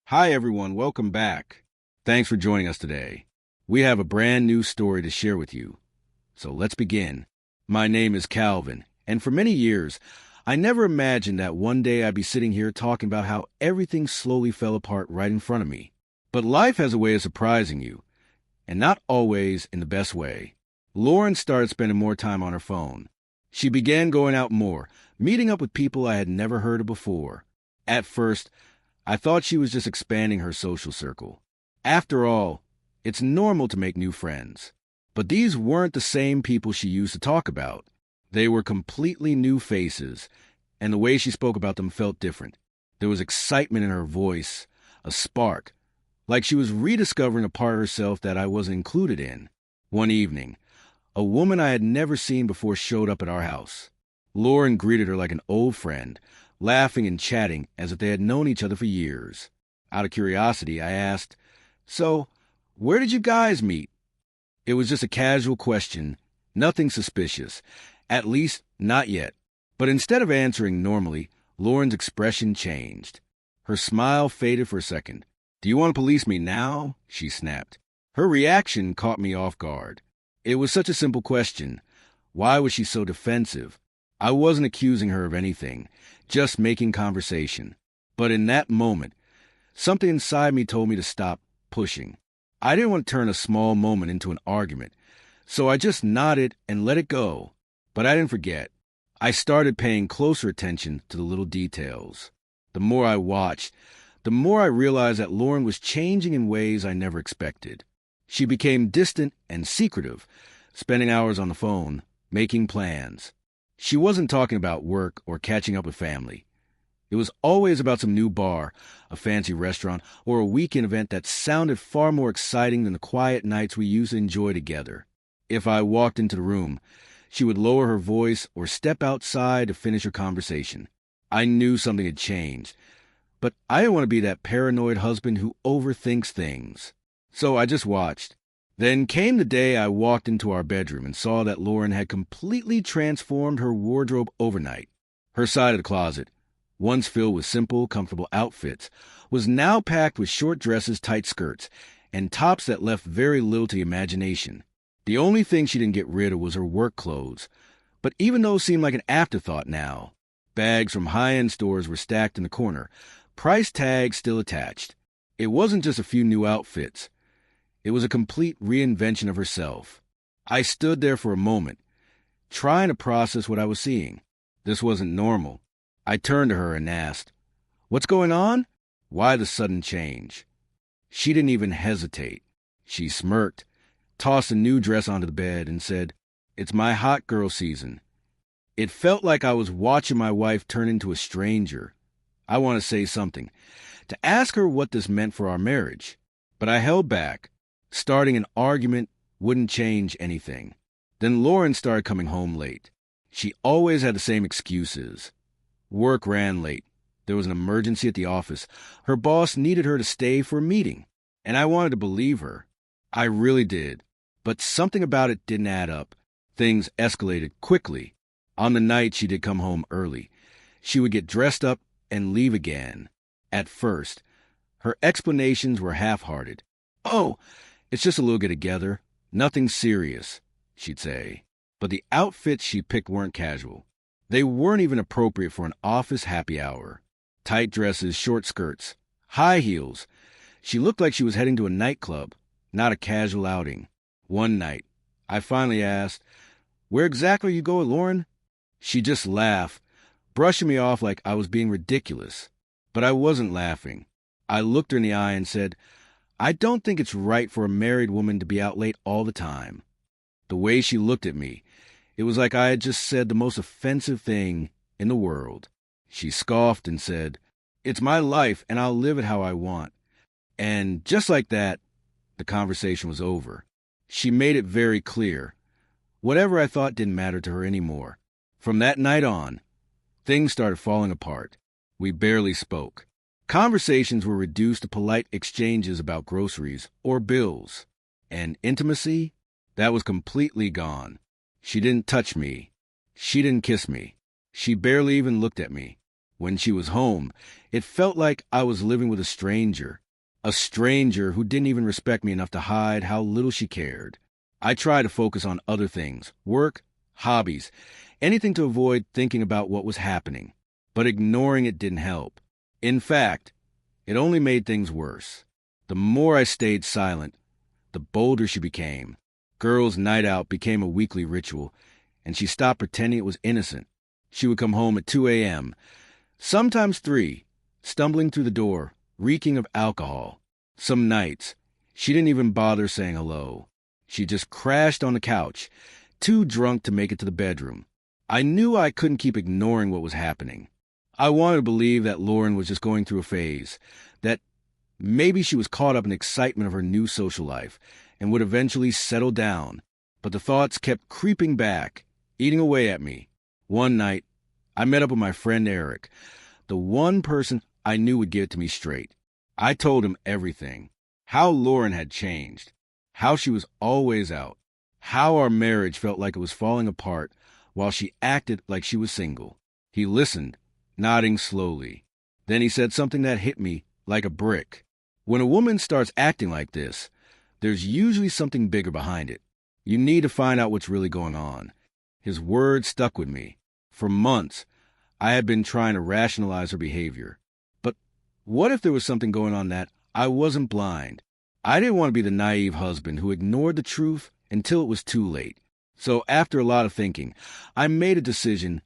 Hi, everyone. Welcome back. Thanks for joining us today. We have a brand new story to share with you. So let's begin. My name is Calvin, and for many years, I never imagined that one day I'd be sitting here talking about how everything slowly fell apart right in front of me. But life has a way of surprising you, and not always in the best way. Lauren started spending more time on her phone. She began going out more, meeting up with people I had never heard of before. At first, I thought she was just expanding her social circle. After all, it's normal to make new friends. But these weren't the same people she used to talk about. They were completely new faces, and the way she spoke about them felt different. There was excitement in her voice, a spark, like she was rediscovering a part of herself that I wasn't included in. One evening, a woman I had never seen before showed up at our house. Lauren greeted her like an old friend, laughing and chatting as if they had known each other for years. Out of curiosity, I asked, "So, where did you guys meet?" It was just a casual question, nothing suspicious, at least not yet. But instead of answering normally, Lauren's expression changed. Her smile faded for a second. "Do you want to police me now?" she snapped. Her reaction caught me off guard. It was such a simple question. Why was she so defensive? I wasn't accusing her of anything, just making conversation. But in that moment, something inside me told me to stop pushing. I didn't want to turn a small moment into an argument, so I just nodded and let it go. But I didn't forget. I started paying closer attention to the little details. The more I watched, the more I realized that Lauren was changing in ways I never expected. She became distant and secretive, spending hours on the phone, making plans. She wasn't talking about work or catching up with family. It was always about some new bar, a fancy restaurant, or a weekend event that sounded far more exciting than the quiet nights we used to enjoy together. If I walked into the room, she would lower her voice or step outside to finish her conversation. I knew something had changed, but I didn't want to be that paranoid husband who overthinks things. So I just watched. Then came the day I walked into our bedroom and saw that Lauren had completely transformed her wardrobe overnight. Her side of the closet, once filled with simple, comfortable outfits, was now packed with short dresses, tight skirts, and tops that left very little to the imagination. The only thing she didn't get rid of was her work clothes, but even those seemed like an afterthought now. Bags from high-end stores were stacked in the corner, price tags still attached. It wasn't just a few new outfits. It was a complete reinvention of herself. I stood there for a moment, trying to process what I was seeing. This wasn't normal. I turned to her and asked, "What's going on? Why the sudden change?" She didn't even hesitate. She smirked, tossed a new dress onto the bed, and said, "It's my hot girl season." It felt like I was watching my wife turn into a stranger. I want to say something, to ask her what this meant for our marriage. But I held back. Starting an argument wouldn't change anything. Then Lauren started coming home late. She always had the same excuses. Work ran late. There was an emergency at the office. Her boss needed her to stay for a meeting. And I wanted to believe her. I really did. But something about it didn't add up. Things escalated quickly. On the night she did come home early, she would get dressed up and leave again. At first, her explanations were half-hearted. "Oh, it's just a little get-together. Nothing serious," she'd say. But the outfits she picked weren't casual. They weren't even appropriate for an office happy hour. Tight dresses, short skirts, high heels. She looked like she was heading to a nightclub, not a casual outing. One night, I finally asked, "Where exactly are you going, Lauren?" She just laughed, brushing me off like I was being ridiculous. But I wasn't laughing. I looked her in the eye and said, "I don't think it's right for a married woman to be out late all the time." The way she looked at me, it was like I had just said the most offensive thing in the world. She scoffed and said, "It's my life and I'll live it how I want." And just like that, the conversation was over. She made it very clear. Whatever I thought didn't matter to her anymore. From that night on, things started falling apart. We barely spoke. Conversations were reduced to polite exchanges about groceries or bills. And intimacy? That was completely gone. She didn't touch me. She didn't kiss me. She barely even looked at me. When she was home, it felt like I was living with a stranger who didn't even respect me enough to hide how little she cared. I tried to focus on other things, work, hobbies, anything to avoid thinking about what was happening. But ignoring it didn't help. In fact, it only made things worse. The more I stayed silent, the bolder she became. Girls' night out became a weekly ritual, and she stopped pretending it was innocent. She would come home at 2 a.m., sometimes 3, stumbling through the door, reeking of alcohol. Some nights, she didn't even bother saying hello. She just crashed on the couch, too drunk to make it to the bedroom. I knew I couldn't keep ignoring what was happening. I wanted to believe that Lauren was just going through a phase, that maybe she was caught up in the excitement of her new social life and would eventually settle down. But the thoughts kept creeping back, eating away at me. One night, I met up with my friend Eric, the one person I knew would give it to me straight. I told him everything. How Lauren had changed. How she was always out. How our marriage felt like it was falling apart while she acted like she was single. He listened, nodding slowly. Then he said something that hit me like a brick. When a woman starts acting like this, there's usually something bigger behind it. You need to find out what's really going on. His words stuck with me. For months, I had been trying to rationalize her behavior. But what if there was something going on that I wasn't blind? I didn't want to be the naive husband who ignored the truth until it was too late. So after a lot of thinking, I made a decision.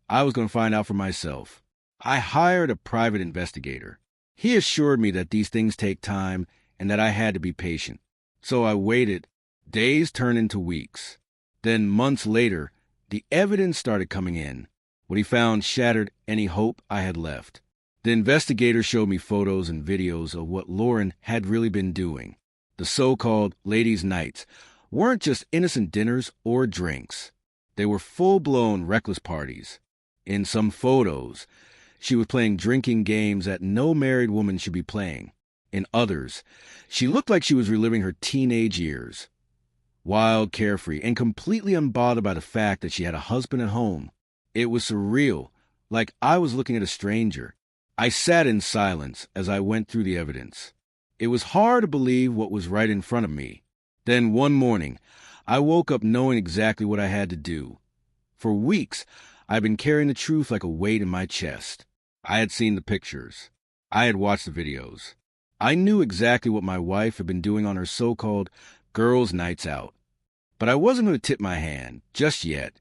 I was going to find out for myself. I hired a private investigator. He assured me that these things take time and that I had to be patient. So I waited. Days turned into weeks. Then months later, the evidence started coming in. What he found shattered any hope I had left. The investigator showed me photos and videos of what Lauren had really been doing. The so-called ladies' nights weren't just innocent dinners or drinks. They were full-blown reckless parties. In some photos, she was playing drinking games that no married woman should be playing. In others, she looked like she was reliving her teenage years. Wild, carefree, and completely unbothered by the fact that she had a husband at home. It was surreal, like I was looking at a stranger. I sat in silence as I went through the evidence. It was hard to believe what was right in front of me. Then one morning, I woke up knowing exactly what I had to do. For weeks, I'd been carrying the truth like a weight in my chest. I had seen the pictures. I had watched the videos. I knew exactly what my wife had been doing on her so-called girls' nights out. But I wasn't going to tip my hand, just yet.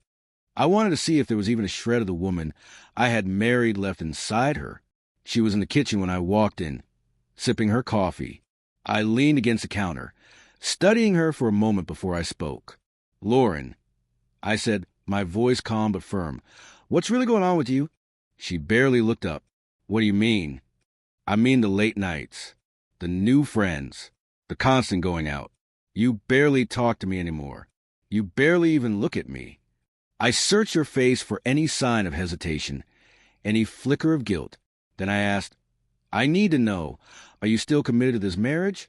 I wanted to see if there was even a shred of the woman I had married left inside her. She was in the kitchen when I walked in, sipping her coffee. I leaned against the counter, studying her for a moment before I spoke. "Lauren," I said, my voice calm but firm, "what's really going on with you?" She barely looked up. "What do you mean?" "I mean the late nights, the new friends, the constant going out. You barely talk to me anymore. You barely even look at me." I searched her face for any sign of hesitation, any flicker of guilt. Then I asked, "I need to know, are you still committed to this marriage?"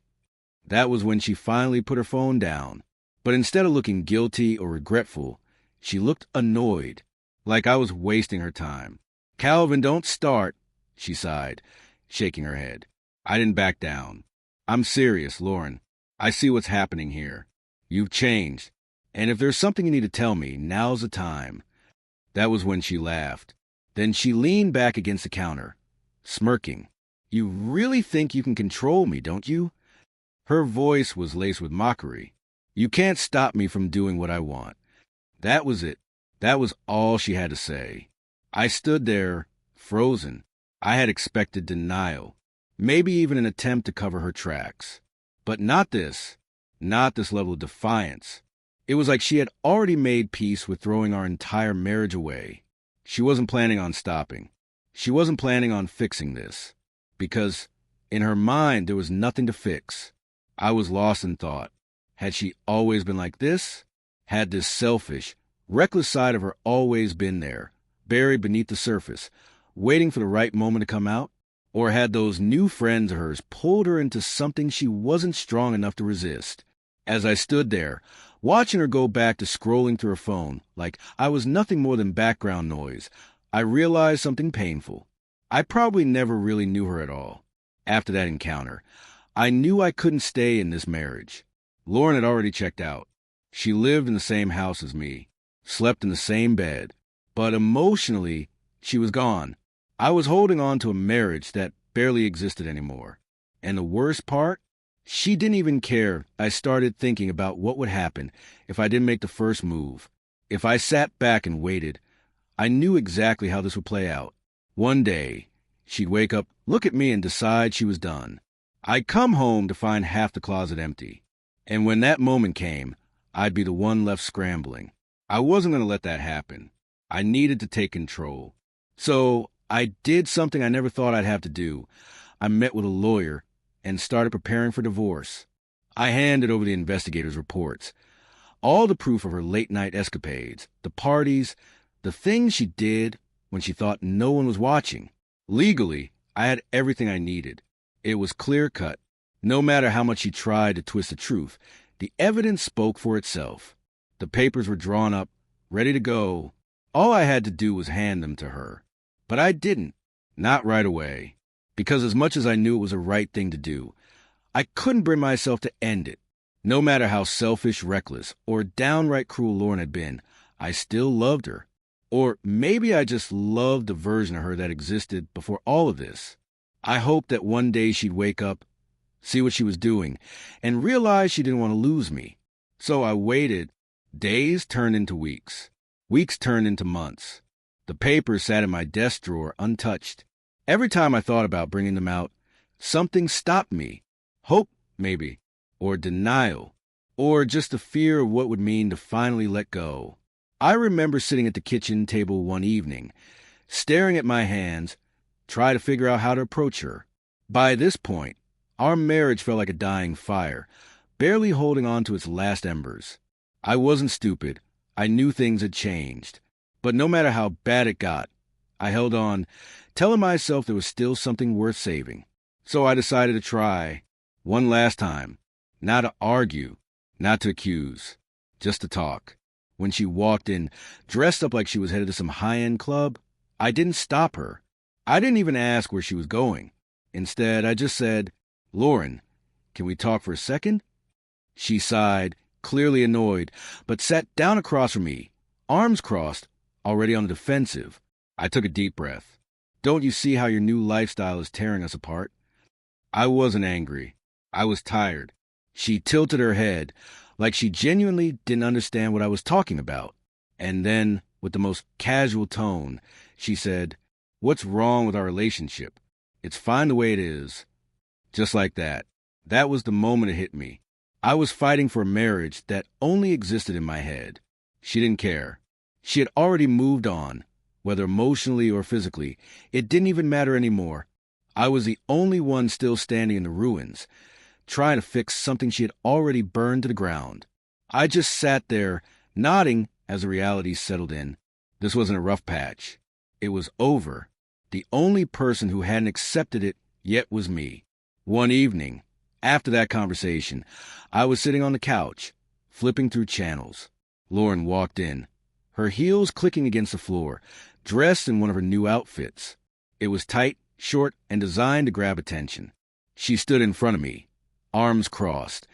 That was when she finally put her phone down. But instead of looking guilty or regretful, she looked annoyed, like I was wasting her time. "Calvin, don't start," she sighed, shaking her head. I didn't back down. "I'm serious, Lauren. I see what's happening here. You've changed. And if there's something you need to tell me, now's the time." That was when she laughed. Then she leaned back against the counter, smirking. "You really think you can control me, don't you?" Her voice was laced with mockery. "You can't stop me from doing what I want." That was it. That was all she had to say. I stood there, frozen. I had expected denial, maybe even an attempt to cover her tracks. But not this. Not this level of defiance. It was like she had already made peace with throwing our entire marriage away. She wasn't planning on stopping. She wasn't planning on fixing this. Because in her mind, there was nothing to fix. I was lost in thought. Had she always been like this? Had this selfish, reckless side of her always been there, buried beneath the surface, waiting for the right moment to come out? Or had those new friends of hers pulled her into something she wasn't strong enough to resist? As I stood there, watching her go back to scrolling through her phone, like I was nothing more than background noise, I realized something painful. I probably never really knew her at all. After that encounter, I knew I couldn't stay in this marriage. Lauren had already checked out. She lived in the same house as me, slept in the same bed, but emotionally, she was gone. I was holding on to a marriage that barely existed anymore. And the worst part? She didn't even care. I started thinking about what would happen if I didn't make the first move. If I sat back and waited, I knew exactly how this would play out. One day, she'd wake up, look at me, and decide she was done. I'd come home to find half the closet empty. And when that moment came, I'd be the one left scrambling. I wasn't going to let that happen. I needed to take control. So I did something I never thought I'd have to do. I met with a lawyer and started preparing for divorce. I handed over the investigators' reports, all the proof of her late-night escapades, the parties, the things she did when she thought no one was watching. Legally, I had everything I needed. It was clear-cut. No matter how much she tried to twist the truth, the evidence spoke for itself. The papers were drawn up, ready to go. All I had to do was hand them to her. But I didn't. Not right away. Because as much as I knew it was the right thing to do, I couldn't bring myself to end it. No matter how selfish, reckless, or downright cruel Lauren had been, I still loved her. Or maybe I just loved the version of her that existed before all of this. I hoped that one day she'd wake up, see what she was doing, and realize she didn't want to lose me. So I waited. Days turned into weeks. Weeks turned into months. The papers sat in my desk drawer untouched. Every time I thought about bringing them out, something stopped me. Hope, maybe, or denial, or just the fear of what it would mean to finally let go. I remember sitting at the kitchen table one evening, staring at my hands, trying to figure out how to approach her. By this point, our marriage felt like a dying fire, barely holding on to its last embers. I wasn't stupid. I knew things had changed. But no matter how bad it got, I held on, telling myself there was still something worth saving. So I decided to try, one last time, not to argue, not to accuse, just to talk. When she walked in, dressed up like she was headed to some high-end club, I didn't stop her. I didn't even ask where she was going. Instead, I just said, "Lauren, can we talk for a second?" She sighed, clearly annoyed, but sat down across from me, arms crossed, already on the defensive. I took a deep breath. Don't you see how your new lifestyle is tearing us apart? I wasn't angry. I was tired. She tilted her head, like she genuinely didn't understand what I was talking about. And then, with the most casual tone, she said, "What's wrong with our relationship? It's fine the way it is." Just like that. That was the moment it hit me. I was fighting for a marriage that only existed in my head. She didn't care. She had already moved on, whether emotionally or physically. It didn't even matter anymore. I was the only one still standing in the ruins, trying to fix something she had already burned to the ground. I just sat there, nodding as the reality settled in. This wasn't a rough patch. It was over. The only person who hadn't accepted it yet was me. One evening, after that conversation, I was sitting on the couch, flipping through channels. Lauren walked in, her heels clicking against the floor, dressed in one of her new outfits. It was tight, short, and designed to grab attention. She stood in front of me, arms crossed,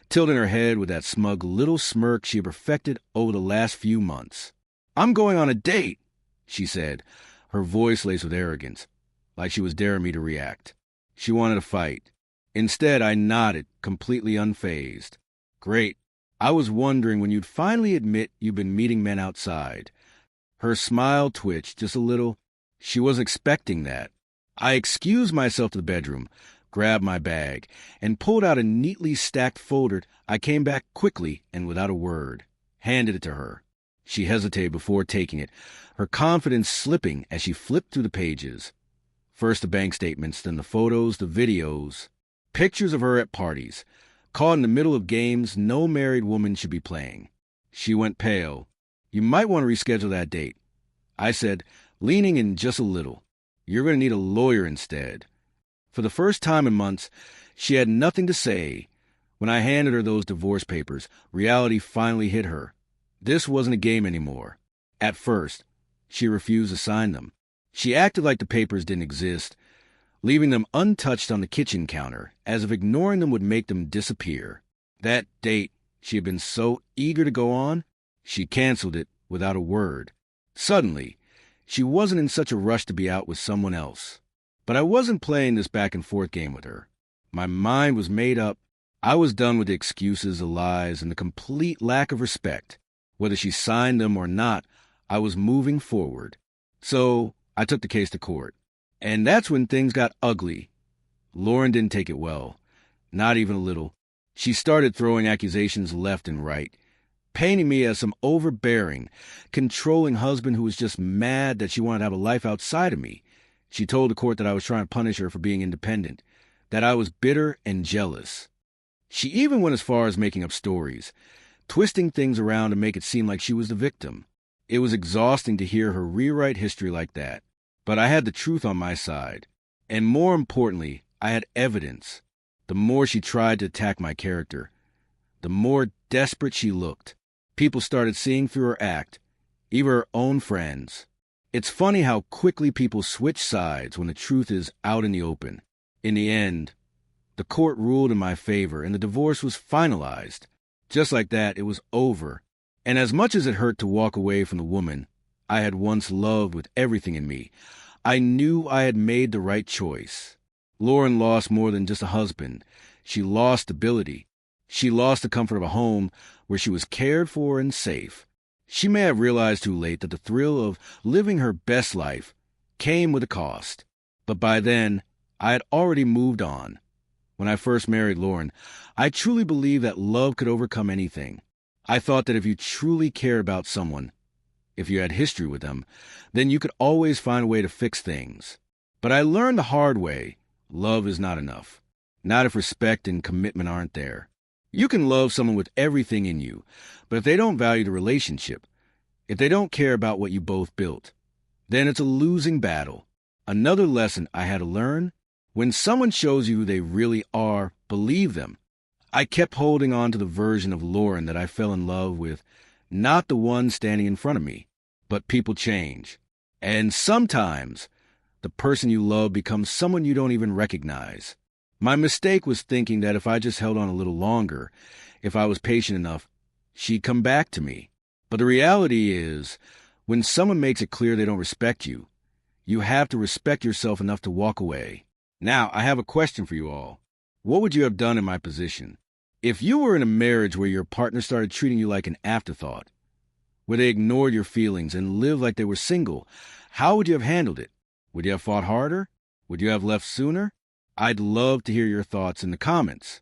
tilting her head with that smug little smirk she had perfected over the last few months. "I'm going on a date," she said, her voice laced with arrogance, like she was daring me to react. She wanted to fight. Instead, I nodded, completely unfazed. "Great. I was wondering when you'd finally admit you've been meeting men outside." Her smile twitched just a little. She wasn't expecting that. I excused myself to the bedroom, grabbed my bag, and pulled out a neatly stacked folder. I came back quickly and without a word, handed it to her. She hesitated before taking it, her confidence slipping as she flipped through the pages. First the bank statements, then the photos, the videos. Pictures of her at parties, caught in the middle of games no married woman should be playing. She went pale. "You might want to reschedule that date," I said, leaning in just a little. "You're going to need a lawyer instead." For the first time in months, she had nothing to say. When I handed her those divorce papers, reality finally hit her. This wasn't a game anymore. At first, she refused to sign them. She acted like the papers didn't exist, leaving them untouched on the kitchen counter, as if ignoring them would make them disappear. That date she had been so eager to go on, she canceled it without a word. Suddenly, she wasn't in such a rush to be out with someone else. But I wasn't playing this back-and-forth game with her. My mind was made up. I was done with the excuses, the lies, and the complete lack of respect. Whether she signed them or not, I was moving forward. So I took the case to court. And that's when things got ugly. Lauren didn't take it well. Not even a little. She started throwing accusations left and right, painting me as some overbearing, controlling husband who was just mad that she wanted to have a life outside of me. She told the court that I was trying to punish her for being independent, that I was bitter and jealous. She even went as far as making up stories, twisting things around to make it seem like she was the victim. It was exhausting to hear her rewrite history like that. But I had the truth on my side. And more importantly, I had evidence. The more she tried to attack my character, the more desperate she looked. People started seeing through her act, even her own friends. It's funny how quickly people switch sides when the truth is out in the open. In the end, the court ruled in my favor and the divorce was finalized. Just like that, it was over. And as much as it hurt to walk away from the woman I had once loved with everything in me, I knew I had made the right choice. Lauren lost more than just a husband. She lost stability. She lost the comfort of a home where she was cared for and safe. She may have realized too late that the thrill of living her best life came with a cost. But by then, I had already moved on. When I first married Lauren, I truly believed that love could overcome anything. I thought that if you truly cared about someone, if you had history with them, then you could always find a way to fix things. But I learned the hard way, love is not enough. Not if respect and commitment aren't there. You can love someone with everything in you, but if they don't value the relationship, if they don't care about what you both built, then it's a losing battle. Another lesson I had to learn: when someone shows you who they really are, believe them. I kept holding on to the version of Lauren that I fell in love with, not the one standing in front of me. But people change. And sometimes the person you love becomes someone you don't even recognize. My mistake was thinking that if I just held on a little longer, if I was patient enough, she'd come back to me. But the reality is, when someone makes it clear they don't respect you, you have to respect yourself enough to walk away. Now, I have a question for you all. What would you have done in my position? If you were in a marriage where your partner started treating you like an afterthought, where they ignored your feelings and lived like they were single, how would you have handled it? Would you have fought harder? Would you have left sooner? I'd love to hear your thoughts in the comments.